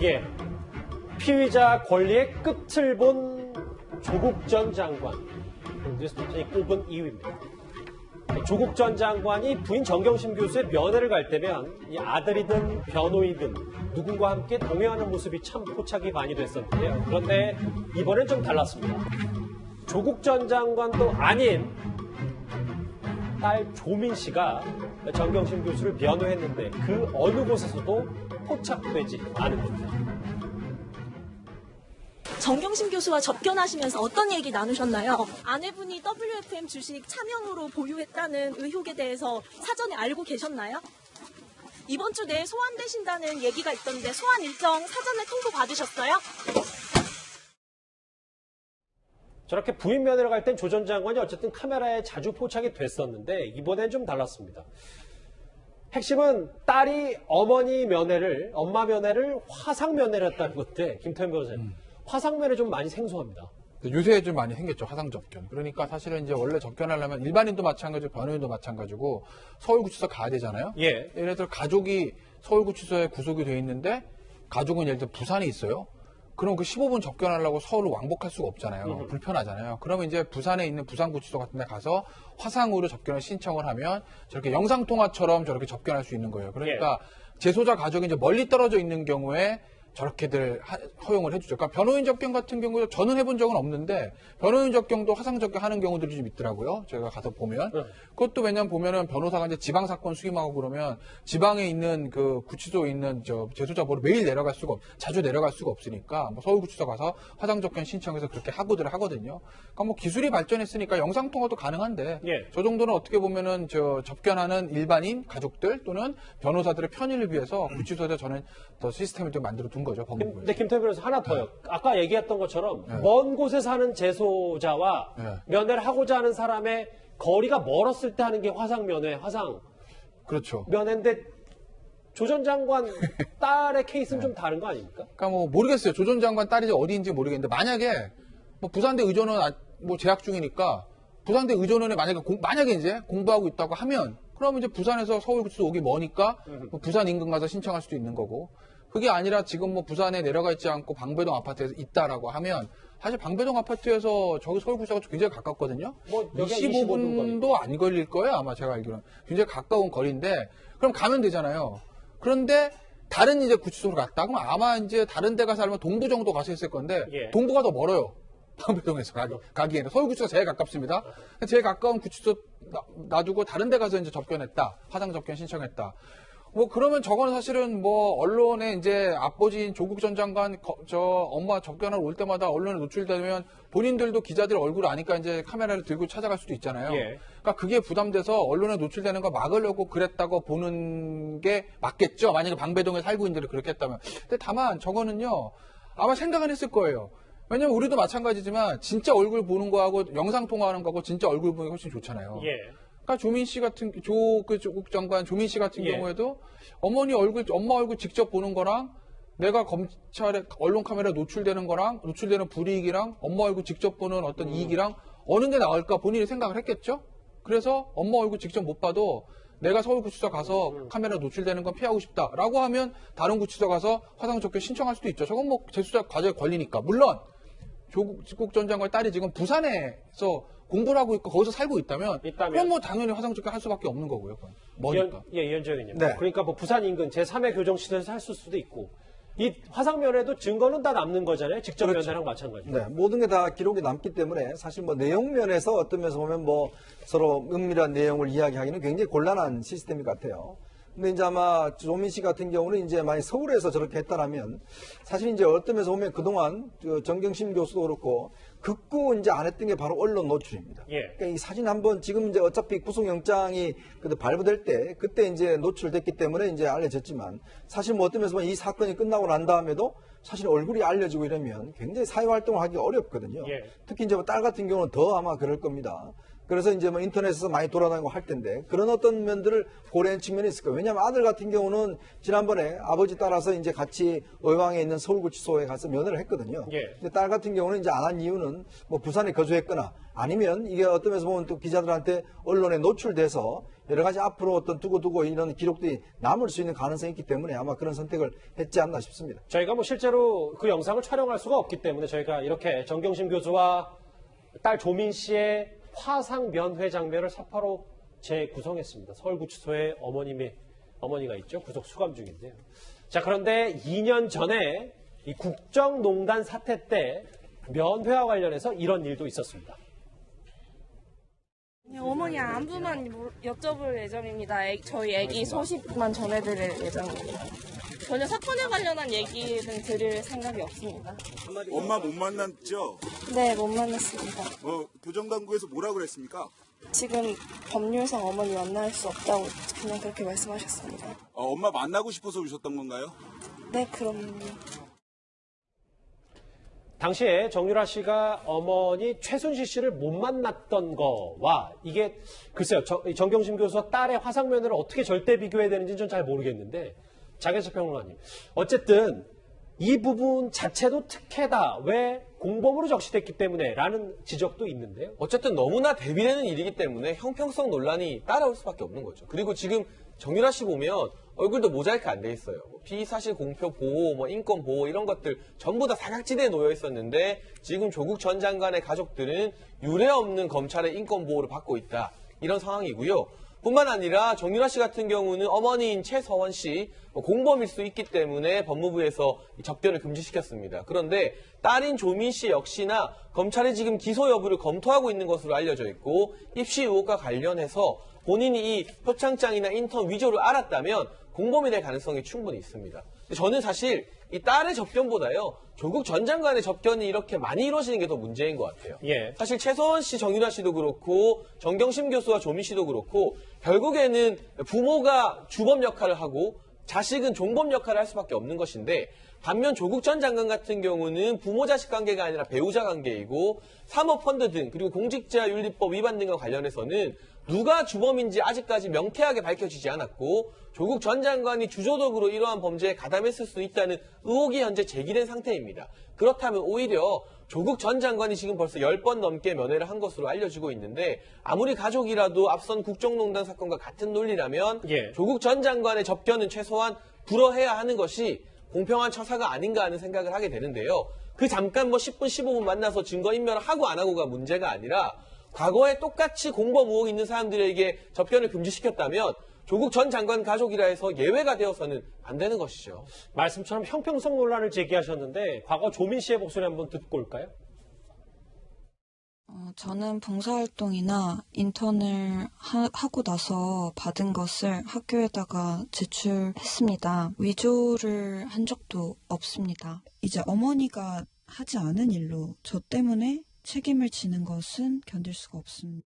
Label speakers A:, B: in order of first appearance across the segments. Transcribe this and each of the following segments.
A: 예. 피의자 권리의 끝을 본 조국 전 장관. 뉴스타파이 꼽은 이유입니다. 조국 전 장관이 부인 정경심 교수의 면회를 갈 때면 이 아들이든 변호인든 누군가 함께 동행하는 모습이 참 포착이 많이 됐었는데요. 그런데 이번엔 좀 달랐습니다. 조국 전 장관도 아닌 딸 조민 씨가 정경심 교수를 면회했는데 그 어느 곳에서도 포착되지 않습니다.
B: 정경심 교수와 접견하시면서 어떤 얘기 나누셨나요? 아내분이 WFM 주식 차명으로 보유했다는 의혹에 대해서 사전에 알고 계셨나요? 이번 주 내에 소환되신다는 얘기가 있던데 소환 일정 사전에 통보 받으셨어요?
A: 저렇게 부인 면회를 갈 땐 조 전 장관이 어쨌든 카메라에 자주 포착이 됐었는데 이번엔 좀 달랐습니다. 핵심은 딸이 엄마 면회를 화상 면회를 했다는 건데 김태현 변호사님. 화상 면회 좀 많이 생소합니다.
C: 요새 좀 많이 생겼죠, 화상 접견. 그러니까 사실은 이제 원래 접견하려면 일반인도 마찬가지고 변호인도 마찬가지고 서울구치소 가야 되잖아요.
A: 예.
C: 예를 들어 가족이 서울구치소에 구속이 돼 있는데 가족은 예를 들어 부산에 있어요. 그럼 그 15분 접견하려고 서울로 왕복할 수가 없잖아요. 불편하잖아요. 그러면 이제 부산에 있는 부산구치소 같은 데 가서 화상으로 접견을 신청을 하면 저렇게 영상통화처럼 저렇게 접견할 수 있는 거예요. 그러니까 재소자 가족이 이제 멀리 떨어져 있는 경우에 저렇게들 허용을 해주죠. 그러니까 변호인 접견 같은 경우도 저는 해본 적은 없는데 변호인 접견도 화상 접견하는 경우들이 좀 있더라고요. 제가 가서 보면 그것도 왜냐면 보면은 변호사가 이제 지방 사건 수임하고 그러면 지방에 있는 그 구치소에 있는 저 재소자 보러 매일 내려갈 수가 자주 내려갈 수가 없으니까 뭐 서울구치소 가서 화상 접견 신청해서 그렇게 하고들 하거든요. 그러니까 뭐 기술이 발전했으니까 영상 통화도 가능한데 저 정도는 어떻게 보면은 저 접견하는 일반인 가족들 또는 변호사들의 편의를 위해서 구치소에서 저는 더 시스템을 좀 만들어 둔 거죠.
A: 근데 김태현 변호사 하나 더요. 아까 얘기했던 것처럼 먼 곳에 사는 재소자와 면회를 하고자 하는 사람의 거리가 멀었을 때 하는 게 화상 면회, 화상
C: 그렇죠.
A: 면회인데 조 전 장관 딸의 케이스는 좀 다른 거 아닙니까?
C: 그러니까 뭐 모르겠어요. 조 전 장관 딸이 어디인지 모르겠는데 만약에 뭐 부산대 의전원 뭐 재학 중이니까 부산대 의전원에 만약에 이제 공부하고 있다고 하면 그러면 이제 부산에서 서울구치소 오기 머니까 뭐 부산 인근 가서 신청할 수도 있는 거고. 그게 아니라 지금 뭐 부산에 내려가 있지 않고 방배동 아파트에서 있다라고 하면 사실 방배동 아파트에서 저기 서울구치소가 굉장히 가깝거든요.
A: 뭐
C: 25분도 안 걸릴 거예요. 아마 제가 알기로는. 굉장히 가까운 거리인데 그럼 가면 되잖아요. 그런데 다른 이제 구치소로 갔다. 그럼 아마 이제 다른 데 가서 살면 동부 정도 가서 있을 건데 동부가 더 멀어요. 방배동에서 가기에는. 서울구치소가 제일 가깝습니다. 제일 가까운 구치소 놔두고 다른 데 가서 이제 접견했다. 화상 접견 신청했다. 뭐 그러면 저거는 사실은 뭐 언론에 이제 아버지인 조국 전 장관 엄마 접견하러 올 때마다 언론에 노출되면 본인들도 기자들 얼굴 아니까 이제 카메라를 들고 찾아갈 수도 있잖아요. 그러니까 그게 부담돼서 언론에 노출되는 거 막으려고 그랬다고 보는 게 맞겠죠. 만약에 방배동에 살고 있는 분들이 그렇게 했다면. 근데 다만 저거는요. 아마 생각은 했을 거예요. 왜냐면 우리도 마찬가지지만 진짜 얼굴 보는 거하고 영상 통화하는 거하고 진짜 얼굴 보는 게 훨씬 좋잖아요. 그러니까 조국 장관 조민 씨 같은 경우에도 엄마 얼굴 직접 보는 거랑 내가 검찰에 언론 카메라에 노출되는 거랑 노출되는 불이익이랑 엄마 얼굴 직접 보는 어떤 이익이랑 어느 게 나을까 본인이 생각을 했겠죠. 그래서 엄마 얼굴 직접 못 봐도 내가 서울구치소 가서 카메라 노출되는 건 피하고 싶다라고 하면 다른 구치소 가서 화상 접견 신청할 수도 있죠. 저건 뭐 재수자 과정에 걸리니까. 물론 조국 전 장관의 딸이 지금 부산에서 공부를 하고 있고 거기서 살고 있다면 그럼 뭐 당연히 화상 접견 할 수밖에 없는 거고요. 뭐니까.
A: 이현주 의원님. 그러니까 뭐 부산 인근 제3의 교정시설에서 할 수도 있고 이 화상 면회도 증거는 다 남는 거잖아요. 직접 면회랑 마찬가지로.
D: 모든 게 다 기록이 남기 때문에 사실 뭐 내용 면에서 어떤 면에서 보면 뭐 서로 은밀한 내용을 이야기하기는 굉장히 곤란한 시스템이 같아요. 근데 이제 아마 조민 씨 같은 경우는 이제 만약 서울에서 저렇게 했다라면 사실 이제 어떤 면에서 보면 그동안 정경심 교수도 그렇고 극구 이제 안 했던 게 바로 언론 노출입니다. 그러니까 이 사진 한번 지금 이제 어차피 구속영장이 발부될 때 그때 이제 노출됐기 때문에 이제 알려졌지만 사실 뭐 어떤 면에서 보면 이 사건이 끝나고 난 다음에도 사실 얼굴이 알려지고 이러면 굉장히 사회활동을 하기 어렵거든요. 특히 이제 딸 같은 경우는 더 아마 그럴 겁니다. 그래서 이제 뭐 인터넷에서 많이 돌아다니고 할 텐데 그런 어떤 면들을 고려한 측면이 있을 거예요. 왜냐하면 아들 같은 경우는 지난번에 아버지 따라서 이제 같이 의왕에 있는 서울구치소에 가서 면회를 했거든요. 근데 딸 같은 경우는 이제 안 한 이유는 뭐 부산에 거주했거나 아니면 이게 어떤 면에서 보면 또 기자들한테 언론에 노출돼서 여러 가지 앞으로 어떤 두고두고 이런 기록들이 남을 수 있는 가능성이 있기 때문에 아마 그런 선택을 했지 않나 싶습니다.
A: 저희가 뭐 실제로 그 영상을 촬영할 수가 없기 때문에 저희가 이렇게 정경심 교수와 딸 조민 씨의 화상 면회 장면을 사파로 재구성했습니다. 서울구치소에 어머니가 있죠. 구속 수감 중인데요. 자, 그런데 2년 전에 이 국정농단 사태 때 면회와 관련해서 이런 일도 있었습니다.
E: 네, 어머니 안부만 여쭤볼 예정입니다. 저희 애기 소식만 전해드릴 예정입니다. 전혀 사건에 관련한 얘기는 드릴 생각이 없습니다.
F: 엄마 못 만났죠?
E: 네, 못 만났습니다.
F: 교정당국에서 뭐라 그랬습니까?
E: 지금 법률상 어머니 만날 수 없다고 그냥 그렇게 말씀하셨습니다.
F: 엄마 만나고 싶어서 오셨던 건가요?
E: 네, 그럼요.
A: 당시에 정유라 씨가 어머니 최순실 씨를 못 만났던 거와 이게 글쎄요. 정경심 교수와 딸의 화상면회를 어떻게 절대 비교해야 되는지는 전 잘 모르겠는데 장혜철 평론가님. 어쨌든 이 부분 자체도 특혜다. 왜 공범으로 적시됐기 때문에 라는 지적도 있는데요.
G: 어쨌든 너무나 대비되는 일이기 때문에 형평성 논란이 따라올 수밖에 없는 거죠. 그리고 지금 정유라 씨 보면 얼굴도 모자이크 안 돼 있어요. 피사실 공표 보호, 인권 보호 이런 것들 전부 다 사각지대에 놓여 있었는데 지금 조국 전 장관의 가족들은 유례 없는 검찰의 인권 보호를 받고 있다. 이런 상황이고요. 뿐만 아니라 정유라 씨 같은 경우는 어머니인 최서원 씨 공범일 수 있기 때문에 법무부에서 접견을 금지시켰습니다. 그런데 딸인 조민 씨 역시나 검찰이 지금 기소 여부를 검토하고 있는 것으로 알려져 있고 입시 의혹과 관련해서 본인이 이 표창장이나 인턴 위조를 알았다면 공범이 될 가능성이 충분히 있습니다. 저는 사실 이 딸의 접견보다요. 조국 전 장관의 접견이 이렇게 많이 이루어지는 게 더 문제인 것 같아요.
A: 예.
G: 사실 최서원 씨, 정유라 씨도 그렇고 정경심 교수와 조민 씨도 그렇고 결국에는 부모가 주범 역할을 하고 자식은 종범 역할을 할 수밖에 없는 것인데 반면 조국 전 장관 같은 경우는 부모 자식 관계가 아니라 배우자 관계이고 사모펀드 등 그리고 공직자윤리법 위반 등과 관련해서는 누가 주범인지 아직까지 명쾌하게 밝혀지지 않았고 조국 전 장관이 주도적으로 이러한 범죄에 가담했을 수 있다는 의혹이 현재 제기된 상태입니다. 그렇다면 오히려 조국 전 장관이 지금 벌써 10번 넘게 면회를 한 것으로 알려지고 있는데 아무리 가족이라도 앞선 국정농단 사건과 같은 논리라면
A: 예.
G: 조국 전 장관의 접견은 최소한 불허해야 하는 것이 공평한 처사가 아닌가 하는 생각을 하게 되는데요. 그 잠깐 10분, 15분 만나서 증거인멸을 하고 안 하고가 문제가 아니라 과거에 똑같이 공범 의혹이 있는 사람들에게 접견을 금지시켰다면 조국 전 장관 가족이라 해서 예외가 되어서는 안 되는 것이죠.
A: 말씀처럼 형평성 논란을 제기하셨는데 과거 조민 씨의 목소리 한번 듣고 올까요?
H: 저는 봉사활동이나 인턴을 하고 나서 받은 것을 학교에다가 제출했습니다. 위조를 한 적도 없습니다. 이제 어머니가 하지 않은 일로 저 때문에 책임을 지는 것은 견딜 수가 없습니다.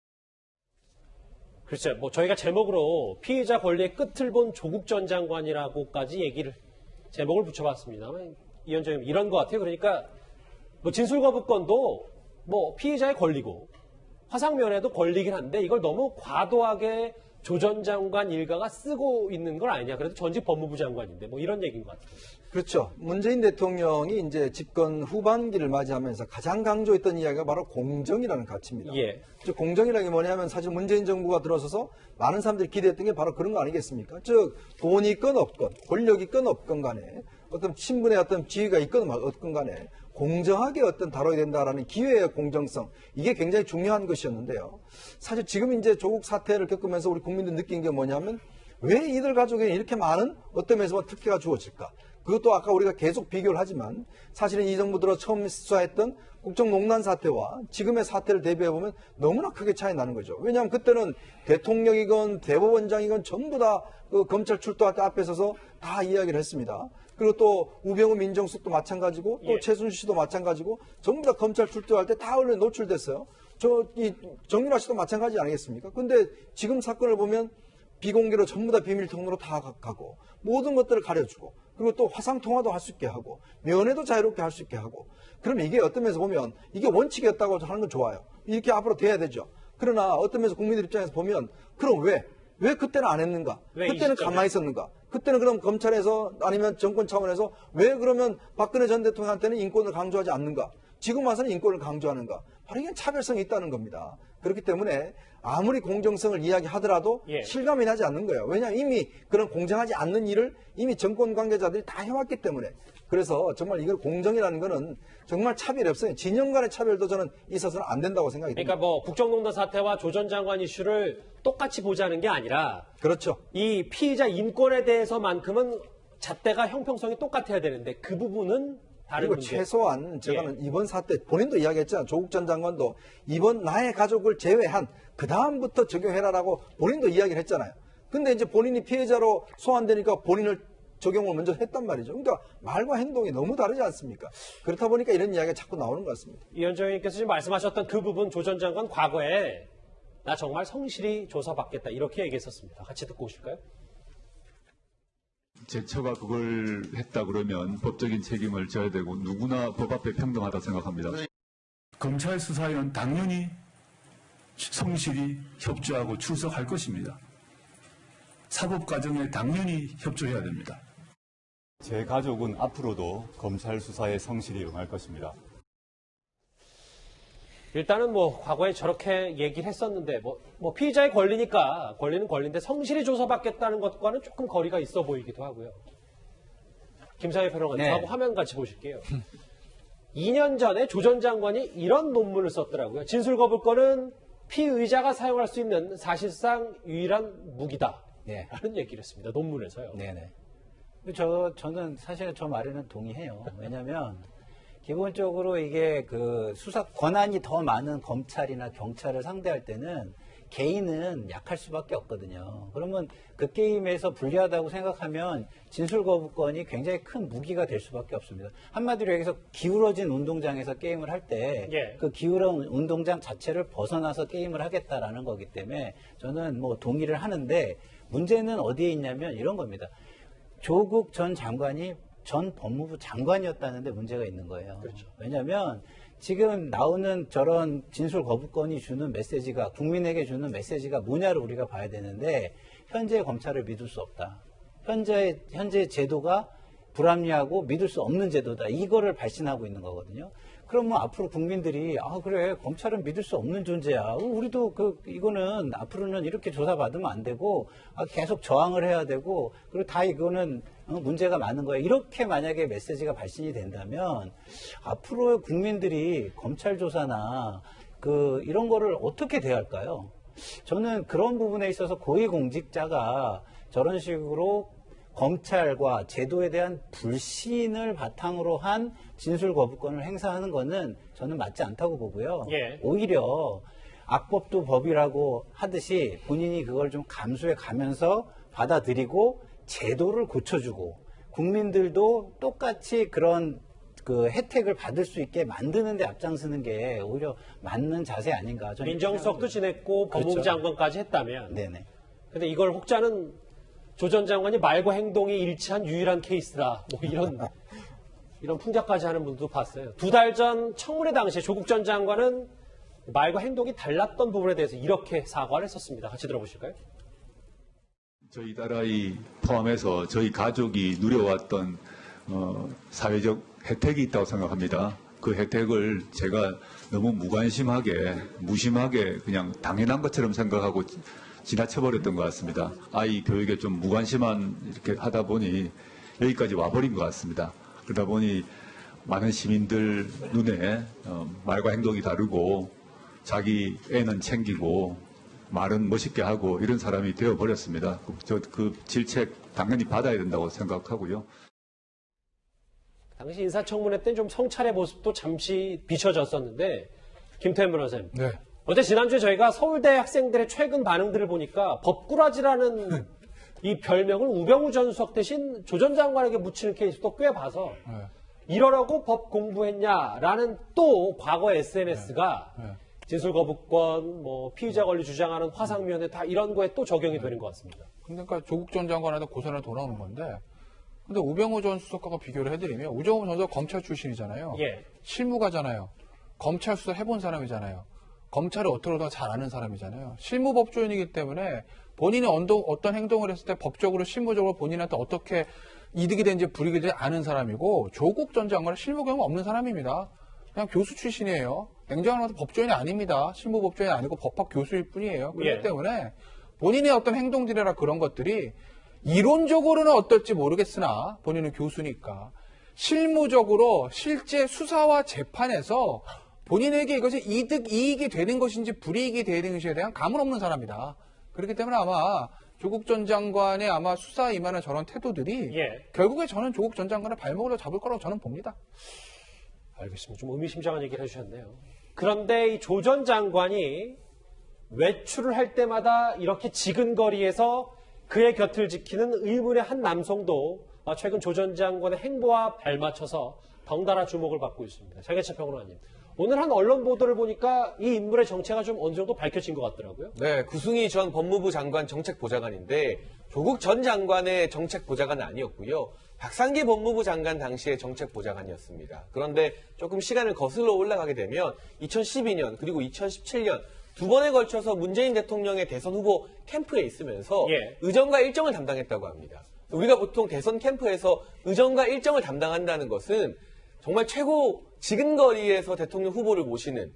A: 글쎄, 저희가 제목으로 피의자 권리의 끝을 본 조국 전 장관이라고까지 제목을 붙여봤습니다만, 이현정님, 이런 것 같아요. 그러니까, 진술거부권도 피의자의 권리고, 화상면회도 권리긴 한데, 이걸 너무 과도하게 조 전 장관 일가가 쓰고 있는 걸 아니냐. 그래도 전직 법무부 장관인데, 이런 얘기인 것 같아요.
D: 그렇죠. 문재인 대통령이 이제 집권 후반기를 맞이하면서 가장 강조했던 이야기가 바로 공정이라는 가치입니다.
A: 예.
D: 즉 공정이라는 게 뭐냐면 사실 문재인 정부가 들어서서 많은 사람들이 기대했던 게 바로 그런 거 아니겠습니까? 즉 돈이 있건 없건 권력이 있건 없건 간에 어떤 신분의 어떤 지위가 있건 없건 간에 공정하게 다뤄야 된다라는 기회의 공정성, 이게 굉장히 중요한 것이었는데요. 사실 지금 이제 조국 사태를 겪으면서 우리 국민들 느낀 게 뭐냐면 왜 이들 가족에게 이렇게 많은 어떤 면에서 특혜가 주어질까? 그것도 아까 우리가 계속 비교를 하지만 사실은 이 정부 들어 처음 수사했던 국정농단 사태와 지금의 사태를 대비해보면 너무나 크게 차이 나는 거죠. 왜냐하면 그때는 대통령이건 대법원장이건 전부 다 그 검찰 출두할 때 앞에 서서 다 이야기를 했습니다. 그리고 또 우병우 민정수석도 마찬가지고 또 최순실 씨도 마찬가지고 전부 다 검찰 출두할 때 다 언론에 노출됐어요. 정유라 씨도 마찬가지 아니겠습니까? 근데 지금 사건을 보면 비공개로 전부 다 비밀 통로로 다 가고 모든 것들을 가려주고 그리고 또 화상통화도 할 수 있게 하고 면회도 자유롭게 할 수 있게 하고 그러면 이게 어떤 면에서 보면 이게 원칙이었다고 하는 건 좋아요. 이렇게 앞으로 돼야 되죠. 그러나 어떤 면에서 국민들 입장에서 보면 그럼 왜 그때는 안 했는가? 그때는 가만히 있었는가? 그때는 그럼 검찰에서 아니면 정권 차원에서 왜 그러면 박근혜 전 대통령한테는 인권을 강조하지 않는가? 지금 와서는 인권을 강조하는가? 바로 이게 차별성이 있다는 겁니다. 그렇기 때문에 아무리 공정성을 이야기하더라도
A: 예.
D: 실감이 나지 않는 거예요. 왜냐하면 이미 그런 공정하지 않는 일을 이미 정권 관계자들이 다 해왔기 때문에. 그래서 정말 이걸 공정이라는 거는 정말 차별이 없어요. 진영 간의 차별도 저는 있어서는 안 된다고 생각이 듭니다.
A: 그러니까 뭐 국정농단 사태와 조 전 장관 이슈를 똑같이 보자는 게 아니라
D: 그렇죠.
A: 이 피의자 인권에 대해서만큼은 잣대가 형평성이 똑같아야 되는데 그 부분은 다른
D: 그리고
A: 문제.
D: 최소한 제가는 이번 사태 본인도 이야기했잖아요. 조국 전 장관도 이번 나의 가족을 제외한 그 다음부터 적용해라라고 본인도 이야기를 했잖아요. 근데 이제 본인이 피해자로 소환되니까 본인을 적용을 먼저 했단 말이죠. 그러니까 말과 행동이 너무 다르지 않습니까? 그렇다 보니까 이런 이야기가 자꾸 나오는 것 같습니다.
A: 이현정 의원님께서 지금 말씀하셨던 그 부분 조 전 장관 과거에 나 정말 성실히 조사받겠다 이렇게 얘기했었습니다. 같이 듣고 오실까요?
I: 제 처가 그걸 했다 그러면 법적인 책임을 져야 되고 누구나 법 앞에 평등하다 생각합니다.
J: 검찰 수사에는 당연히 성실히 협조하고 출석할 것입니다. 사법 과정에 당연히 협조해야 됩니다.
I: 제 가족은 앞으로도 검찰 수사에 성실히 응할 것입니다.
A: 일단은 뭐 과거에 저렇게 얘기를 했었는데 뭐 피의자의 권리니까 권리는 권리인데 성실히 조사받겠다는 것과는 조금 거리가 있어 보이기도 하고요. 김상희 평론가님
K: 네.
A: 하고 화면 같이 보실게요. 2년 전에 조 전 장관이 이런 논문을 썼더라고요. 진술거부권은 피의자가 사용할 수 있는 사실상 유일한 무기다.
K: 네.
A: 라는 얘기를 했습니다. 논문에서요.
K: 네네. 저는 사실 저 말에는 동의해요. 왜냐면, 기본적으로 이게 그 수사 권한이 더 많은 검찰이나 경찰을 상대할 때는 개인은 약할 수밖에 없거든요. 그러면 그 게임에서 불리하다고 생각하면 진술거부권이 굉장히 큰 무기가 될 수밖에 없습니다. 한마디로 여기서 기울어진 운동장에서 게임을 할 때 그
A: 예.
K: 기울어진 운동장 자체를 벗어나서 게임을 하겠다라는 거기 때문에 저는 뭐 동의를 하는데 문제는 어디에 있냐면 이런 겁니다. 조국 전 장관이 전 법무부 장관이었다는데 문제가 있는 거예요.
A: 그렇죠.
K: 왜냐하면 지금 나오는 저런 진술 거부권이 주는 메시지가 국민에게 주는 메시지가 뭐냐를 우리가 봐야 되는데 현재 검찰을 믿을 수 없다. 현재 제도가 불합리하고 믿을 수 없는 제도다. 이거를 발신하고 있는 거거든요. 그러면 앞으로 국민들이 그래 검찰은 믿을 수 없는 존재야. 우리도 이거는 앞으로는 이렇게 조사받으면 안 되고 계속 저항을 해야 되고 그리고 다 이거는 문제가 많은 거야. 이렇게 만약에 메시지가 발신이 된다면 앞으로 국민들이 검찰 조사나 이런 거를 어떻게 대할까요? 저는 그런 부분에 있어서 고위공직자가 저런 식으로 검찰과 제도에 대한 불신을 바탕으로 한 진술 거부권을 행사하는 거는 저는 맞지 않다고 보고요.
A: 예.
K: 오히려 악법도 법이라고 하듯이 본인이 그걸 좀 감수해 가면서 받아들이고 제도를 고쳐주고 국민들도 똑같이 그런 혜택을 받을 수 있게 만드는 데 앞장서는 게 오히려 맞는 자세 아닌가. 저는
A: 민정수석도 지냈고 법무부
K: 그렇죠.
A: 장관까지 했다면
K: 네네.
A: 근데 이걸 혹자는 조 전 장관이 말과 행동이 일치한 유일한 케이스라 뭐 이런 풍자까지 하는 분도 봤어요. 2달 전 청문회 당시에 조국 전 장관은 말과 행동이 달랐던 부분에 대해서 이렇게 사과를 했었습니다. 같이 들어보실까요?
I: 저희 딸아이 포함해서 저희 가족이 누려왔던 사회적 혜택이 있다고 생각합니다. 그 혜택을 제가 너무 무심하게 그냥 당연한 것처럼 생각하고 지나쳐버렸던 것 같습니다. 아이 교육에 좀 무관심한 이렇게 하다 보니 여기까지 와버린 것 같습니다. 그러다 보니 많은 시민들 눈에 말과 행동이 다르고 자기 애는 챙기고 말은 멋있게 하고 이런 사람이 되어버렸습니다. 그 질책 당연히 받아야 된다고 생각하고요.
A: 당시 인사청문회 때는 좀 성찰의 모습도 잠시 비춰졌었는데 김태현 변호사님.
C: 네.
A: 어제 지난주에 저희가 서울대 학생들의 최근 반응들을 보니까 법꾸라지라는 이 별명을 우병우 전 수석 대신 조 전 장관에게 묻히는 케이스도 꽤 봐서 이러라고 법 공부했냐라는 또 과거 SNS가 진술거부권, 피의자 권리 주장하는 화상면회 다 이런 거에 또 적용이 되는 것 같습니다.
C: 그러니까 조국 전 장관한테 고선을 돌아오는 건데 근데 우병우 전 수석과 비교를 해드리면 우병우 전 수석 검찰 출신이잖아요.
A: 예.
C: 실무가잖아요. 검찰 수사 해본 사람이잖아요. 검찰을 어떻게 더 잘 아는 사람이잖아요. 실무법조인이기 때문에 본인이 어떤 행동을 했을 때 법적으로 실무적으로 본인한테 어떻게 이득이 되는지 불이익이 되는지 아는 사람이고 조국 전 장관은 실무 경험 없는 사람입니다. 그냥 교수 출신이에요. 냉정한 말로 법조인이 아닙니다. 실무법조인이 아니고 법학 교수일 뿐이에요. 그렇기
A: 예.
C: 때문에 본인의 어떤 행동들이나 그런 것들이 이론적으로는 어떨지 모르겠으나 본인은 교수니까 실무적으로 실제 수사와 재판에서 본인에게 이것이 이익이 되는 것인지 불이익이 되는 것에 대한 감은 없는 사람이다. 그렇기 때문에 아마 조국 전 장관의 아마 수사에 임하는 저런 태도들이
A: 예.
C: 결국에 저는 조국 전 장관의 발목을 잡을 거라고 저는 봅니다.
A: 알겠습니다. 좀 의미심장한 얘기를 해주셨네요. 그런데 이 조 전 장관이 외출을 할 때마다 이렇게 지근거리에서 그의 곁을 지키는 의문의 한 남성도 최근 조 전 장관의 행보와 발맞춰서 덩달아 주목을 받고 있습니다. 장혜찬 평론가님. 오늘 한 언론 보도를 보니까 이 인물의 정체가 좀 어느 정도 밝혀진 것 같더라고요.
G: 네, 구승희 전 법무부 장관 정책보좌관인데 조국 전 장관의 정책보좌관은 아니었고요. 박상기 법무부 장관 당시의 정책보좌관이었습니다. 그런데 조금 시간을 거슬러 올라가게 되면 2012년 그리고 2017년 두 번에 걸쳐서 문재인 대통령의 대선 후보 캠프에 있으면서
A: 예.
G: 의정과 일정을 담당했다고 합니다. 우리가 보통 대선 캠프에서 의정과 일정을 담당한다는 것은 정말 최고 지근거리에서 대통령 후보를 모시는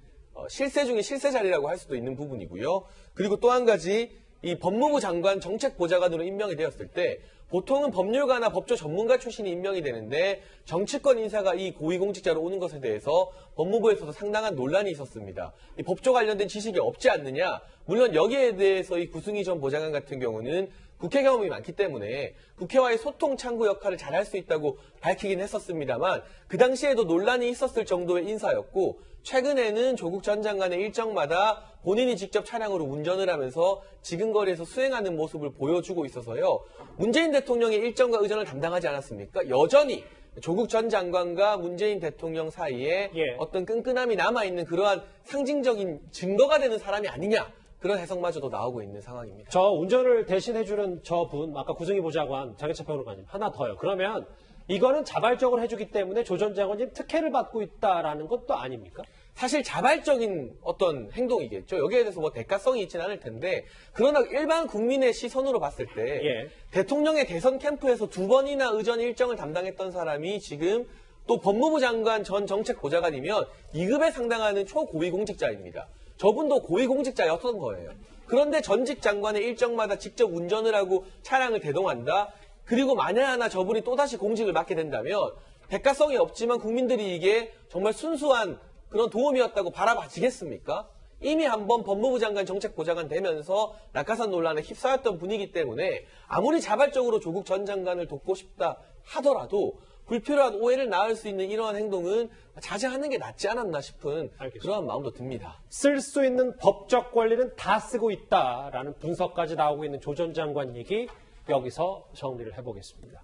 G: 실세 중에 실세 자리라고 할 수도 있는 부분이고요. 그리고 또 한 가지 이 법무부 장관 정책보좌관으로 임명이 되었을 때 보통은 법률가나 법조 전문가 출신이 임명이 되는데 정치권 인사가 이 고위공직자로 오는 것에 대해서 법무부에서도 상당한 논란이 있었습니다. 이 법조 관련된 지식이 없지 않느냐. 물론 여기에 대해서 이 구승희 전 보좌관 같은 경우는 국회 경험이 많기 때문에 국회와의 소통 창구 역할을 잘할 수 있다고 밝히긴 했었습니다만 그 당시에도 논란이 있었을 정도의 인사였고 최근에는 조국 전 장관의 일정마다 본인이 직접 차량으로 운전을 하면서 지근거리에서 수행하는 모습을 보여주고 있어서요. 문재인 대통령의 일정과 의전을 담당하지 않았습니까? 여전히 조국 전 장관과 문재인 대통령 사이에
A: 예.
G: 어떤 끈끈함이 남아있는 그러한 상징적인 증거가 되는 사람이 아니냐. 그런 해석마저도 나오고 있는 상황입니다.
A: 저 운전을 대신해주는 저분, 아까 구승희 보좌관, 장혜찬 평론가님, 하나 더요. 그러면 이거는 자발적으로 해주기 때문에 조 전 장관님 특혜를 받고 있다라는 것도 아닙니까?
G: 사실 자발적인 어떤 행동이겠죠. 여기에 대해서 뭐 대가성이 있지는 않을 텐데 그러나 일반 국민의 시선으로 봤을 때
A: 예.
G: 대통령의 대선 캠프에서 두 번이나 의전 일정을 담당했던 사람이 지금 또 법무부 장관 전 정책보좌관이면 2급에 상당하는 초고위공직자입니다. 저분도 고위공직자였던 거예요. 그런데 전직 장관의 일정마다 직접 운전을 하고 차량을 대동한다. 그리고 만에 하나 저분이 또다시 공직을 맡게 된다면 대가성이 없지만 국민들이 이게 정말 순수한 그런 도움이었다고 바라봐지겠습니까? 이미 한번 법무부 장관 정책보좌관 되면서 낙하산 논란에 휩싸였던 분이기 때문에 아무리 자발적으로 조국 전 장관을 돕고 싶다 하더라도 불필요한 오해를 낳을 수 있는 이러한 행동은 자제하는 게 낫지 않았나 싶은
A: 알겠습니다.
G: 그러한 마음도 듭니다.
A: 쓸 수 있는 법적 권리는 다 쓰고 있다라는 분석까지 나오고 있는 조 전 장관 얘기 여기서 정리를 해보겠습니다.